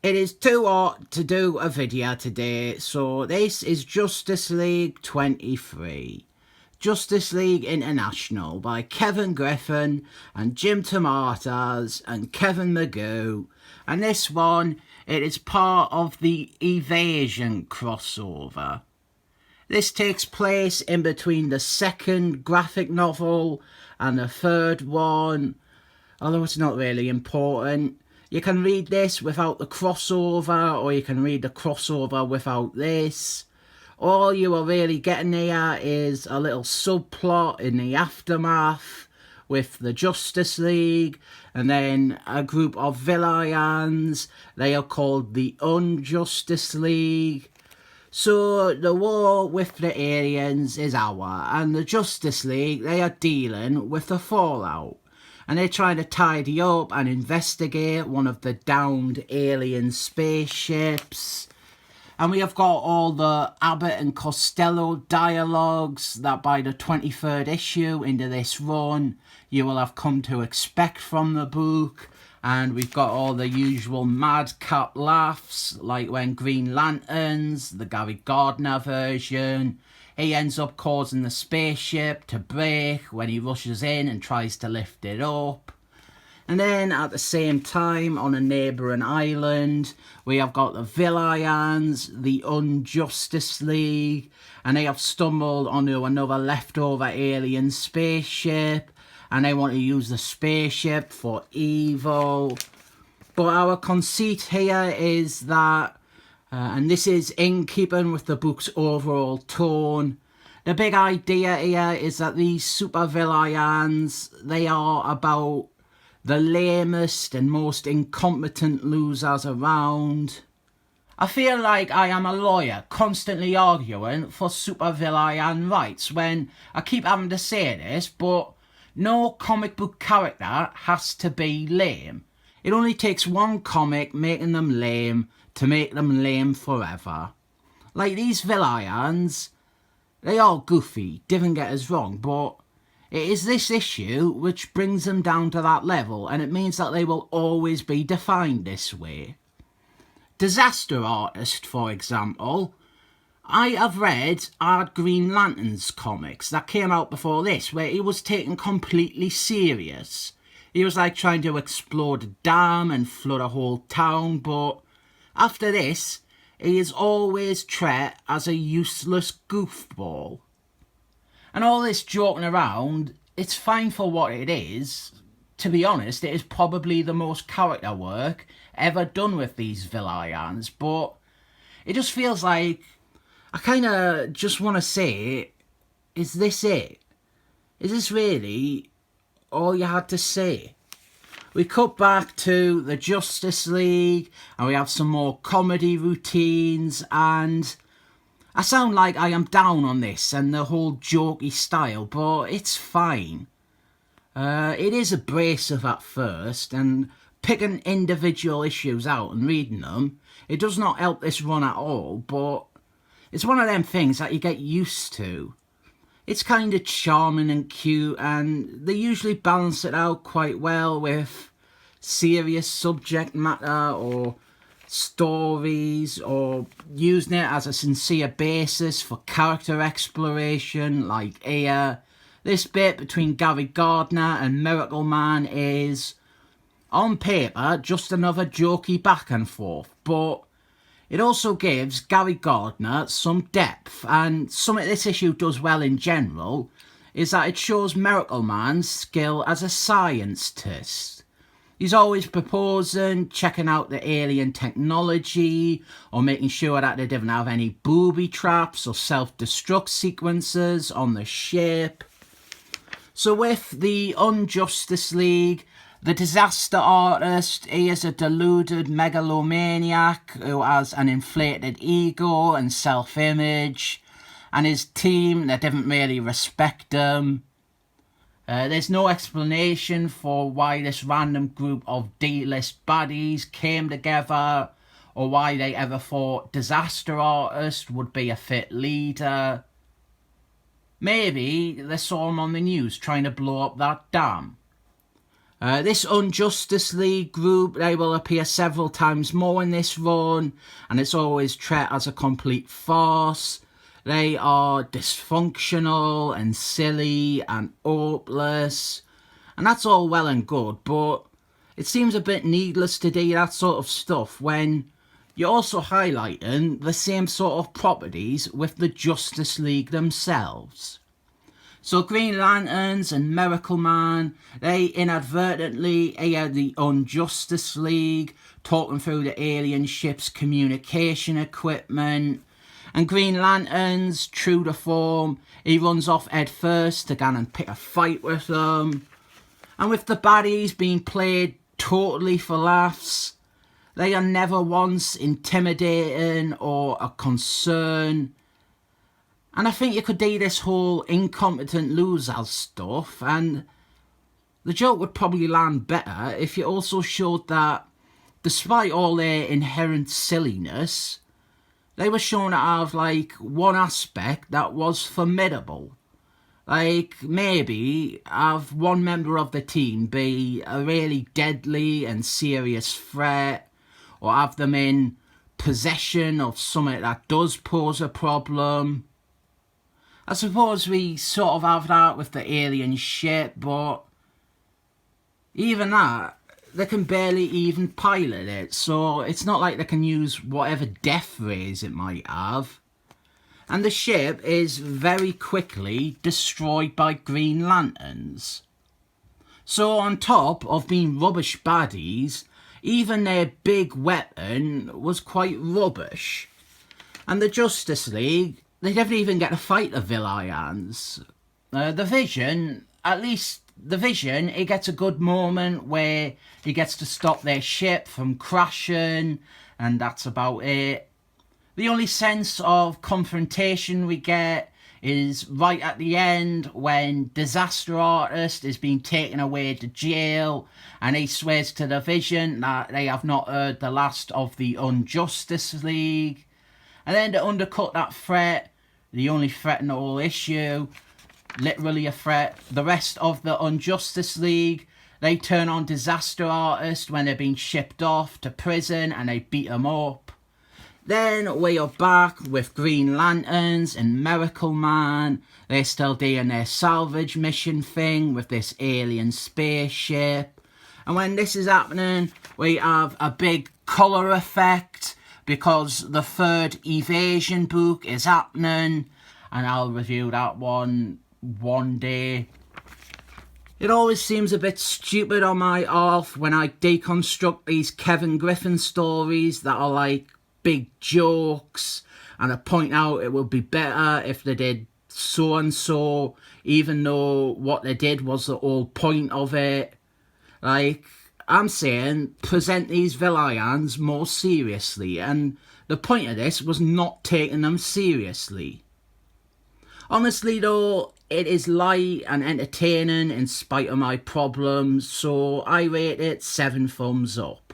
It is too hot to do a video today, so this is Justice League 23. Justice League International by Kevin Giffen and Jim DeMatteis and Kevin Maguire. And this one, it is part of the Evasion crossover. This takes place in between the second graphic novel and the third one, although it's not really important. You can read this without the crossover, or you can read the crossover without this. All you are really getting here is a little subplot in the aftermath with the Justice League, and then a group of villains. They are called the Unjustice League. So the war with the aliens is our, and the Justice League, they are dealing with the fallout. And they're trying to tidy up and investigate one of the downed alien spaceships. And we have got all the Abbott and Costello dialogues that by the 23rd issue into this run, you will have come to expect from the book. And we've got all the usual madcap laughs, like when Green Lanterns, the Gary Gardner version, he ends up causing the spaceship to break when he rushes in and tries to lift it up. And then at the same time, on a neighbouring island, we have got the villains, the Unjustice League, and they have stumbled onto another leftover alien spaceship, and they want to use the spaceship for evil. But our conceit here is that, and this is in keeping with the book's overall tone, the big idea here is that these supervillains, they are about the lamest and most incompetent losers around. I feel like I am a lawyer constantly arguing for supervillain rights when I keep having to say this, but no comic book character has to be lame. It only takes one comic making them lame to make them lame forever. Like these villains, they are goofy, didn't get us wrong, but it is this issue which brings them down to that level, and it means that they will always be defined this way. Disaster Artist, for example. I have read Art Green Lantern's comics that came out before this, where he was taken completely serious. He was like trying to explode a dam and flood a whole town, but after this, he is always treated as a useless goofball. And all this joking around, it's fine for what it is. To be honest, it is probably the most character work ever done with these villains, but it just feels like I kind of just want to say, is this it? Is this really all you had to say? We cut back to the Justice League and we have some more comedy routines, and I sound like I am down on this and the whole jokey style, but it's fine. It is abrasive at first, and picking individual issues out and reading them, it does not help this run at all, but it's one of them things that you get used to. It's kind of charming and cute, and they usually balance it out quite well with serious subject matter or stories, or using it as a sincere basis for character exploration, like here. This bit between Gary Gardner and Miracle Man is, on paper, just another jokey back and forth, but it also gives Gary Gardner some depth, and something this issue does well in general is that it shows Miracle Man's skill as a scientist. He's always proposing, checking out the alien technology, or making sure that they didn't have any booby traps or self-destruct sequences on the ship. So with the Unjustice League, the Disaster Artist, he is a deluded megalomaniac who has an inflated ego and self-image, and his team, they didn't really respect him. There's no explanation for why this random group of D-list baddies came together, or why they ever thought Disaster Artist would be a fit leader. Maybe they saw him on the news trying to blow up that dam. This Unjustice League group, they will appear several times more in this run, and it's always treated as a complete farce. They are dysfunctional and silly and hopeless, and that's all well and good, but it seems a bit needless to do that sort of stuff when you're also highlighting the same sort of properties with the Justice League themselves. So Green Lanterns and Miracle Man, they inadvertently hear the Unjustice League talking through the alien ship's communication equipment. And Green Lanterns, true to form, he runs off head first to go and pick a fight with them. And with the baddies being played totally for laughs, they are never once intimidating or a concern. And I think you could do this whole incompetent losers stuff, and the joke would probably land better if you also showed that, despite all their inherent silliness, they were shown to have, like, one aspect that was formidable. Like, maybe have one member of the team be a really deadly and serious threat, or have them in possession of something that does pose a problem. I suppose we sort of have that with the alien ship, but even that, they can barely even pilot it, so it's not like they can use whatever death rays it might have. And the ship is very quickly destroyed by Green Lanterns. So on top of being rubbish baddies, even their big weapon was quite rubbish. And the Justice League, they never even get to fight the villains. The Vision, at least the Vision, he gets a good moment where he gets to stop their ship from crashing, and that's about it. The only sense of confrontation we get is right at the end when Disaster Artist is being taken away to jail, and he swears to the Vision that they have not heard the last of the Unjustice League. And then to undercut that threat, the only threat in the whole issue, literally a threat, the rest of the Unjustice League, they turn on Disaster Artist when they're being shipped off to prison and they beat him up. Then we are back with Green Lanterns and Miracle Man. They're still doing their salvage mission thing with this alien spaceship. And when this is happening, we have a big colour effect because the third Evasion book is happening, and I'll review that one day. It always seems a bit stupid on my half when I deconstruct these Kevin Giffen stories that are like big jokes, and I point out it would be better if they did so and so, even though what they did was the whole point of it. Like, I'm saying, present these villains more seriously, and the point of this was not taking them seriously. Honestly though, it is light and entertaining in spite of my problems, so I rate it 7 thumbs up.